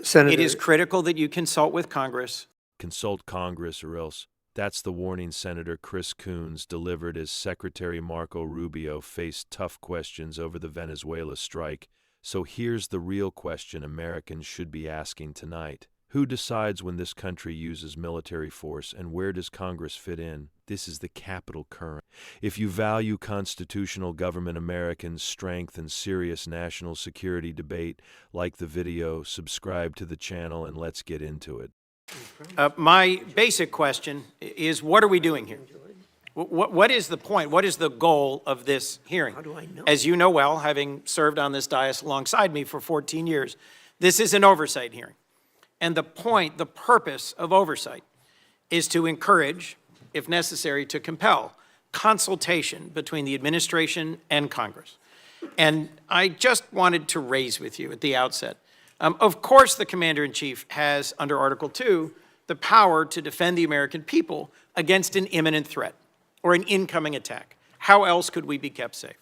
Senator, It is critical that you consult with Congress. Consult Congress or else. That's the warning Senator Chris Coons delivered as Secretary Marco Rubio faced tough questions over the Venezuela strike. So here's the real question Americans should be asking tonight. Who decides when this country uses military force, and where does Congress fit in? This is the capital current. If you value constitutional government Americans' strength and serious national security debate, like the video, subscribe to the channel, and let's get into it. My basic question is, what are we doing here? What is the point? What is the goal of this hearing? How do I know? As you know well, having served on this dais alongside me for 14 years, this is an oversight hearing. And the purpose of oversight is to encourage, if necessary, to compel consultation between the administration and Congress. And I just wanted to raise with you at the outset, of course the Commander-in-Chief has, under Article 2, the power to defend the American people against an imminent threat or an incoming attack. How else could we be kept safe?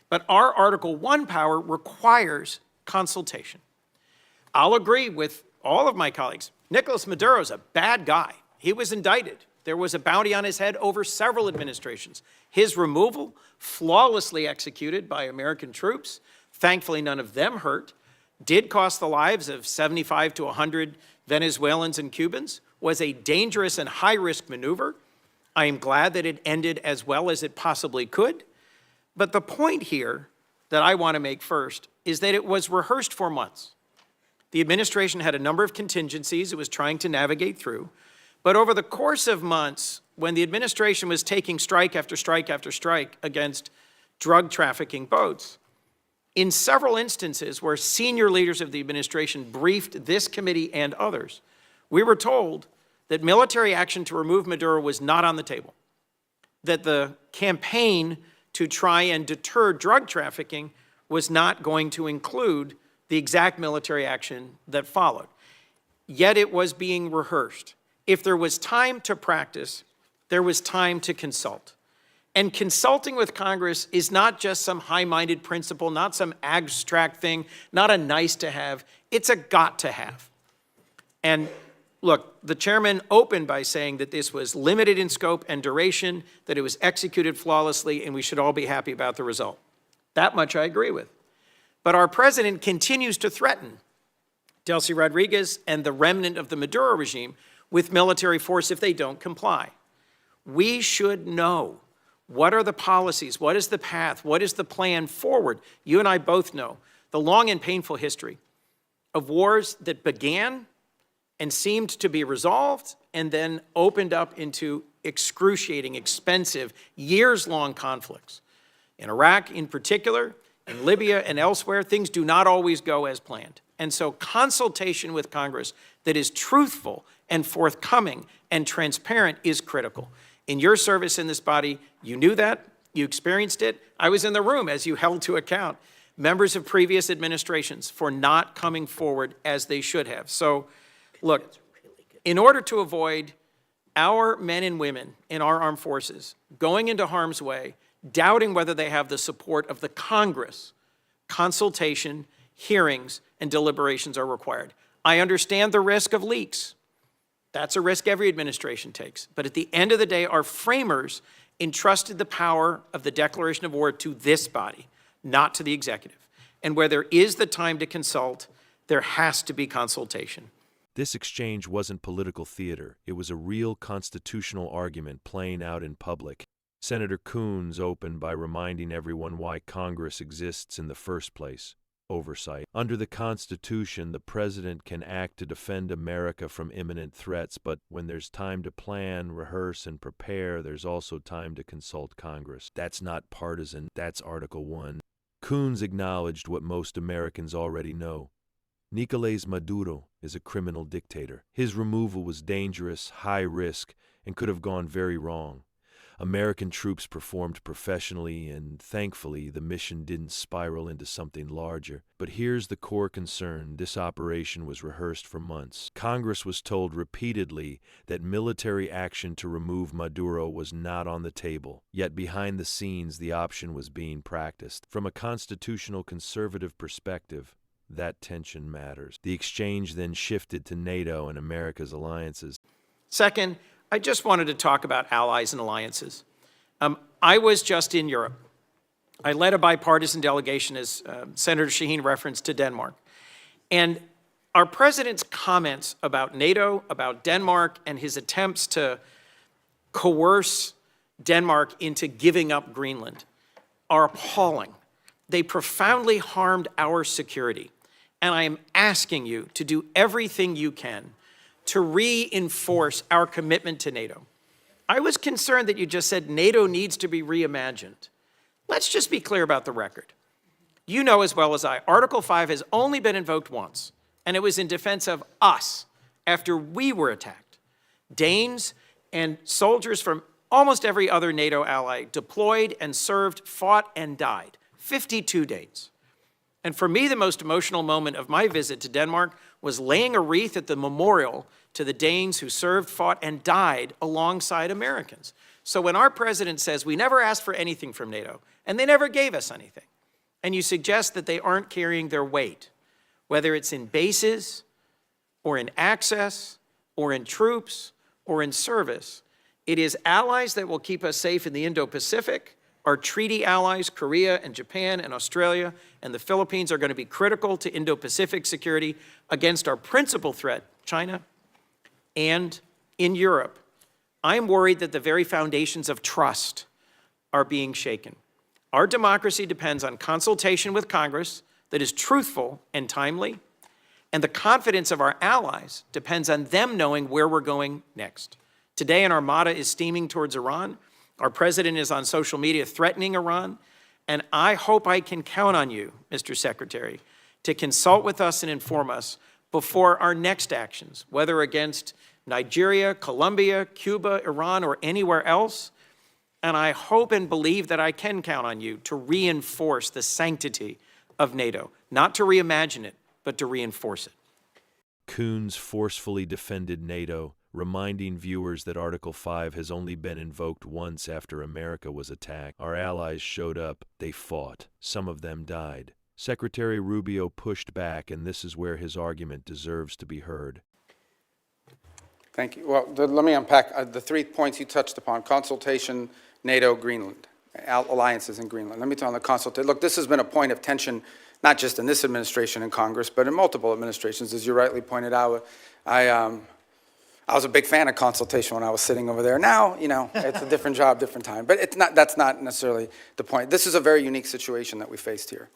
But our Article 1 power requires consultation. I'll agree with all of my colleagues. Nicolas Maduro is a bad guy. He was indicted. There was a bounty on his head over several administrations. His removal, flawlessly executed by American troops, thankfully none of them hurt, did cost the lives of 75 to 100 Venezuelans and Cubans, was a dangerous and high-risk maneuver. I am glad that it ended as well as it possibly could. But the point here that I want to make first is that it was rehearsed for months. The administration had a number of contingencies it was trying to navigate through. But over the course of months, when the administration was taking strike after strike after strike against drug trafficking boats, in several instances where senior leaders of the administration briefed this committee and others, we were told that military action to remove Maduro was not on the table, that the campaign to try and deter drug trafficking was not going to include the exact military action that followed. Yet it was being rehearsed. If there was time to practice, there was time to consult. And consulting with Congress is not just some high-minded principle, not some abstract thing, not a nice to have, it's a got to have. And look, the chairman opened by saying that this was limited in scope and duration, that it was executed flawlessly, and we should all be happy about the result. That much I agree with. But our president continues to threaten Delcy Rodriguez and the remnant of the Maduro regime with military force if they don't comply. We should know, what are the policies, what is the path, what is the plan forward? You and I both know the long and painful history of wars that began and seemed to be resolved and then opened up into excruciating, expensive, years-long conflicts. In Iraq in particular, in Libya and elsewhere, things do not always go as planned. And so consultation with Congress that is truthful and forthcoming and transparent is critical. In your service in this body, you knew that, you experienced it. I was in the room as you held to account members of previous administrations for not coming forward as they should have. So, look, in order to avoid our men and women in our armed forces going into harm's way, doubting whether they have the support of the Congress, consultation, hearings, and deliberations are required. I understand the risk of leaks. That's a risk every administration takes. But at the end of the day, our framers entrusted the power of the declaration of war to this body, not to the executive. And where there is the time to consult, there has to be consultation. This exchange wasn't political theater. It was a real constitutional argument playing out in public. Senator Coons opened by reminding everyone why Congress exists in the first place. Oversight. Under the Constitution, the president can act to defend America from imminent threats, but when there's time to plan, rehearse, and prepare, there's also time to consult Congress. That's not partisan. That's Article 1. Coons acknowledged what most Americans already know. Nicolás Maduro is a criminal dictator. His removal was dangerous, high risk, and could have gone very wrong. American troops performed professionally, and thankfully, the mission didn't spiral into something larger. But here's the core concern. This operation was rehearsed for months. Congress was told repeatedly that military action to remove Maduro was not on the table. Yet behind the scenes, the option was being practiced. From a constitutional conservative perspective, That tension matters. The exchange then shifted to NATO and America's alliances. Second, I just wanted to talk about allies and alliances. I was just in Europe. I led a bipartisan delegation, as Senator Shaheen referenced, to Denmark. And our president's comments about NATO, about Denmark, and his attempts to coerce Denmark into giving up Greenland are appalling. They profoundly harmed our security. And I am asking you to do everything you can to reinforce our commitment to NATO. I was concerned that you just said NATO needs to be reimagined. Let's just be clear about the record. You know as well as I, Article 5 has only been invoked once, and it was in defense of us after we were attacked. Danes and soldiers from almost every other NATO ally deployed and served, fought, and died. 52 days. And for me, the most emotional moment of my visit to Denmark was laying a wreath at the memorial to the Danes who served, fought, and died alongside Americans. So when our president says we never asked for anything from NATO, and they never gave us anything, and you suggest that they aren't carrying their weight, whether it's in bases, or in access, or in troops, or in service, it is allies that will keep us safe in the Indo-Pacific. Our treaty allies, Korea and Japan and Australia and the Philippines, are going to be critical to Indo-Pacific security against our principal threat, China. And in Europe, I'm worried that the very foundations of trust are being shaken. Our democracy depends on consultation with Congress that is truthful and timely, and the confidence of our allies depends on them knowing where we're going next. Today, an armada is steaming towards Iran. Our president is on social media threatening Iran, and I hope I can count on you, Mr. Secretary, to consult with us and inform us before our next actions, whether against Nigeria, Colombia, Cuba, Iran, or anywhere else. And I hope and believe that I can count on you to reinforce the sanctity of NATO, not to reimagine it, but to reinforce it. Coons forcefully defended NATO, reminding viewers that Article 5 has only been invoked once after America was attacked. Our allies showed up, they fought, some of them died. Secretary Rubio pushed back, and this is where his argument deserves to be heard. Thank you. Well, let me unpack the 3 points you touched upon: consultation, NATO, Greenland, alliances in Greenland. Let me tell you on the consultation. Look, this has been a point of tension, not just in this administration and Congress, but in multiple administrations. As you rightly pointed out, I was a big fan of consultation when I was sitting over there. Now, you know, it's a different job, different time. But it's not, that's not necessarily the point. This is a very unique situation that we faced here.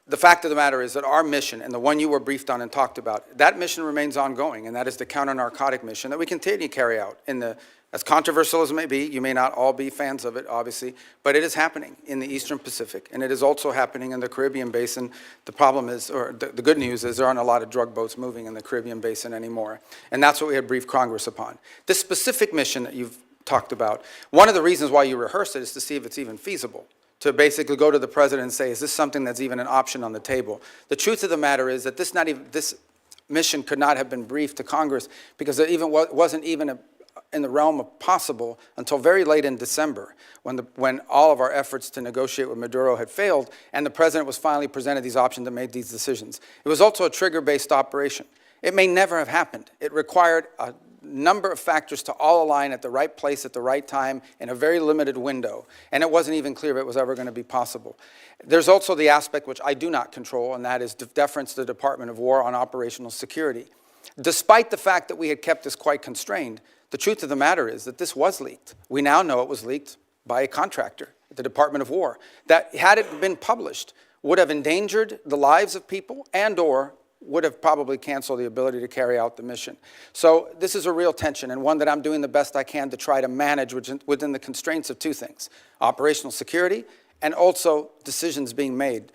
The fact of the matter is that our mission, and the one you were briefed on and talked about, that mission remains ongoing, and that is the counter-narcotic mission that we continue to carry out in the, as controversial as it may be. You may not all be fans of it, obviously, but it is happening in the Eastern Pacific, and it is also happening in the Caribbean Basin. The problem is, or the good news is, there aren't a lot of drug boats moving in the Caribbean Basin anymore, and that's what we had briefed Congress upon. This specific mission that you've talked about, one of the reasons why you rehearse it is to see if it's even feasible, to basically go to the president and say, is this something that's even an option on the table? The truth of the matter is that this mission could not have been briefed to Congress because it wasn't even in the realm of possible until very late in December, when all of our efforts to negotiate with Maduro had failed, and the president was finally presented these options and made these decisions. It was also a trigger-based operation. It may never have happened. It required a number of factors to all align at the right place at the right time in a very limited window, and it wasn't even clear if it was ever going to be possible. There's also the aspect which I do not control, and that is deference to the Department of War on operational security. Despite the fact that we had kept this quite constrained, the truth of the matter is that this was leaked. We now know it was leaked by a contractor at the Department of War that, had it been published, would have endangered the lives of people and/or would have probably canceled the ability to carry out the mission. So this is a real tension, and one that I'm doing the best I can to try to manage within the constraints of two things: operational security and also decisions being made.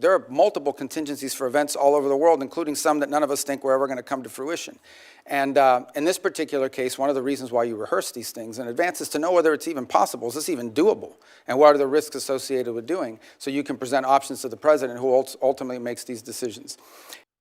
There are multiple contingencies for events all over the world, including some that none of us think were ever going to come to fruition. And in this particular case, one of the reasons why you rehearse these things in advance is to know whether it's even possible. Is this even doable? And what are the risks associated with doing? So you can present options to the president, who ultimately makes these decisions.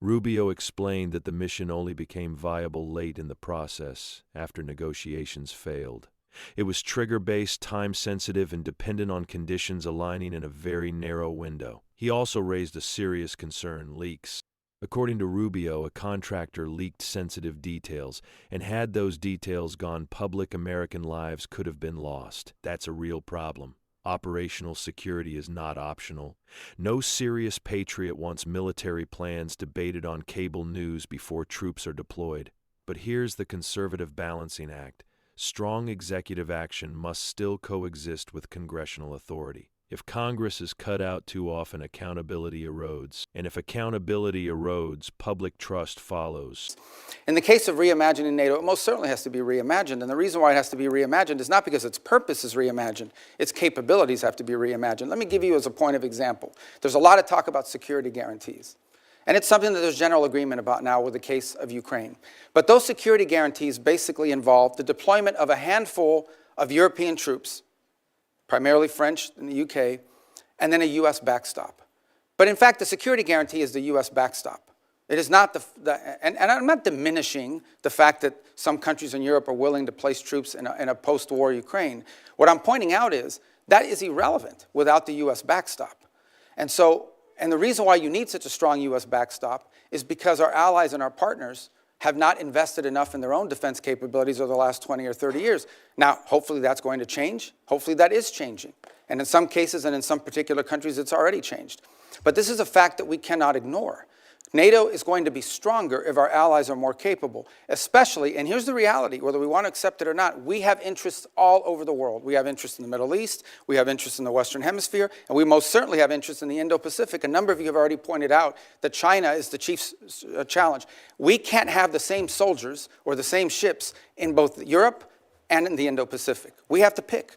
Rubio explained that the mission only became viable late in the process, after negotiations failed. It was trigger-based, time-sensitive, and dependent on conditions aligning in a very narrow window. He also raised a serious concern: leaks. According to Rubio, a contractor leaked sensitive details, and had those details gone public, American lives could have been lost. That's a real problem. Operational security is not optional. No serious patriot wants military plans debated on cable news before troops are deployed. But here's the conservative balancing act. Strong executive action must still coexist with congressional authority. If Congress is cut out too often, accountability erodes. And if accountability erodes, public trust follows. In the case of reimagining NATO, it most certainly has to be reimagined. And the reason why it has to be reimagined is not because its purpose is reimagined. Its capabilities have to be reimagined. Let me give you as a point of example. There's a lot of talk about security guarantees. And it's something that there's general agreement about now with the case of Ukraine. But those security guarantees basically involve the deployment of a handful of European troops, primarily French in the UK, and then a U.S. backstop. But in fact, the security guarantee is the U.S. backstop. It is not and I'm not diminishing the fact that some countries in Europe are willing to place troops in a post-war Ukraine. What I'm pointing out is that is irrelevant without the U.S. backstop. And the reason why you need such a strong U.S. backstop is because our allies and our partners have not invested enough in their own defense capabilities over the last 20 or 30 years. Now, hopefully that's going to change. Hopefully that is changing. And in some cases and in some particular countries, it's already changed. But this is a fact that we cannot ignore. NATO is going to be stronger if our allies are more capable, especially, and here's the reality, whether we want to accept it or not, we have interests all over the world. We have interests in the Middle East, we have interests in the Western Hemisphere, and we most certainly have interests in the Indo-Pacific. A number of you have already pointed out that China is the chief challenge. We can't have the same soldiers or the same ships in both Europe and in the Indo-Pacific. We have to pick.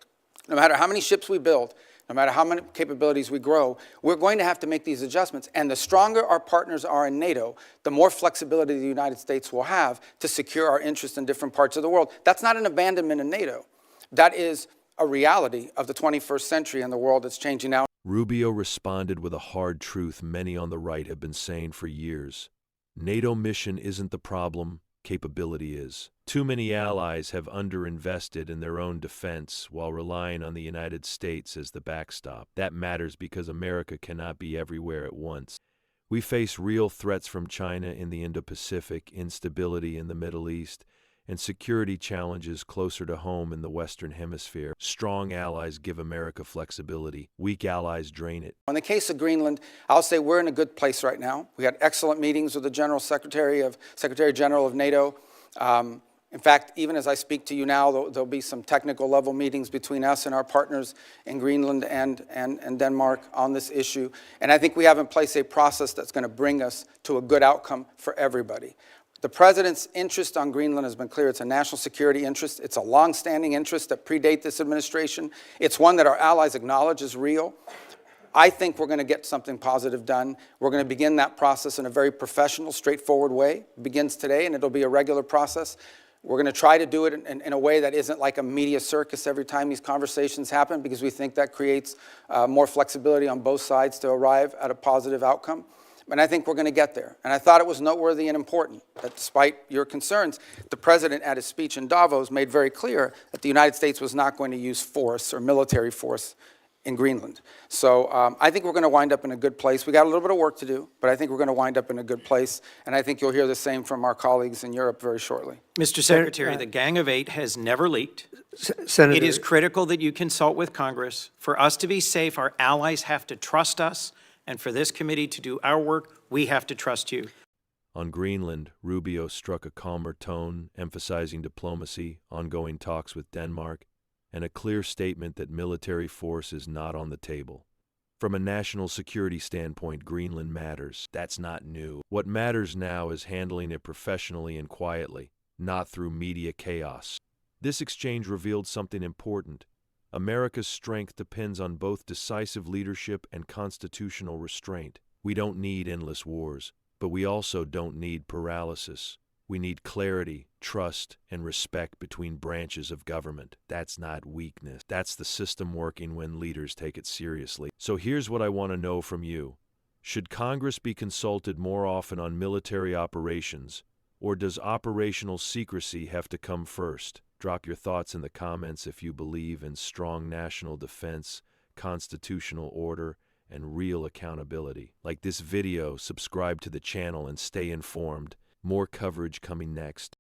No matter how many ships we build, no matter how many capabilities we grow, we're going to have to make these adjustments. And the stronger our partners are in NATO, the more flexibility the United States will have to secure our interests in different parts of the world. That's not an abandonment in NATO. That is a reality of the 21st century and the world that's changing now. Rubio responded with a hard truth many on the right have been saying for years. NATO mission isn't the problem, capability is. Too many allies have underinvested in their own defense while relying on the United States as the backstop. That matters because America cannot be everywhere at once. We face real threats from China in the Indo-Pacific, instability in the Middle East, and security challenges closer to home in the Western Hemisphere. Strong allies give America flexibility. Weak allies drain it. In the case of Greenland, I'll say we're in a good place right now. We had excellent meetings with the Secretary General of NATO. In fact, even as I speak to you now, there'll be some technical level meetings between us and our partners in Greenland and Denmark on this issue. And I think we have in place a process that's going to bring us to a good outcome for everybody. The President's interest on Greenland has been clear. It's a national security interest. It's a long-standing interest that predate this administration. It's one that our allies acknowledge is real. I think we're going to get something positive done. We're going to begin that process in a very professional, straightforward way. It begins today, and it'll be a regular process. We're going to try to do it in a way that isn't like a media circus every time these conversations happen, because we think that creates more flexibility on both sides to arrive at a positive outcome. And I think we're going to get there. And I thought it was noteworthy and important that despite your concerns, the President at his speech in Davos made very clear that the United States was not going to use force or military force in Greenland. So I think we're going to wind up in a good place. We got a little bit of work to do, but I think we're going to wind up in a good place. And I think you'll hear the same from our colleagues in Europe very shortly. Mr. Secretary, the Gang of Eight has never leaked. Senator, It is critical that you consult with Congress. For us to be safe, our allies have to trust us. And for this committee to do our work, we have to trust you. On Greenland, Rubio struck a calmer tone, emphasizing diplomacy, ongoing talks with Denmark, and a clear statement that military force is not on the table. From a national security standpoint, Greenland matters. That's not new. What matters now is handling it professionally and quietly, not through media chaos. This exchange revealed something important. America's strength depends on both decisive leadership and constitutional restraint. We don't need endless wars, but we also don't need paralysis. We need clarity, trust, and respect between branches of government. That's not weakness. That's the system working when leaders take it seriously. So here's what I want to know from you. Should Congress be consulted more often on military operations, or does operational secrecy have to come first? Drop your thoughts in the comments if you believe in strong national defense, constitutional order, and real accountability. Like this video, subscribe to the channel and stay informed. More coverage coming next.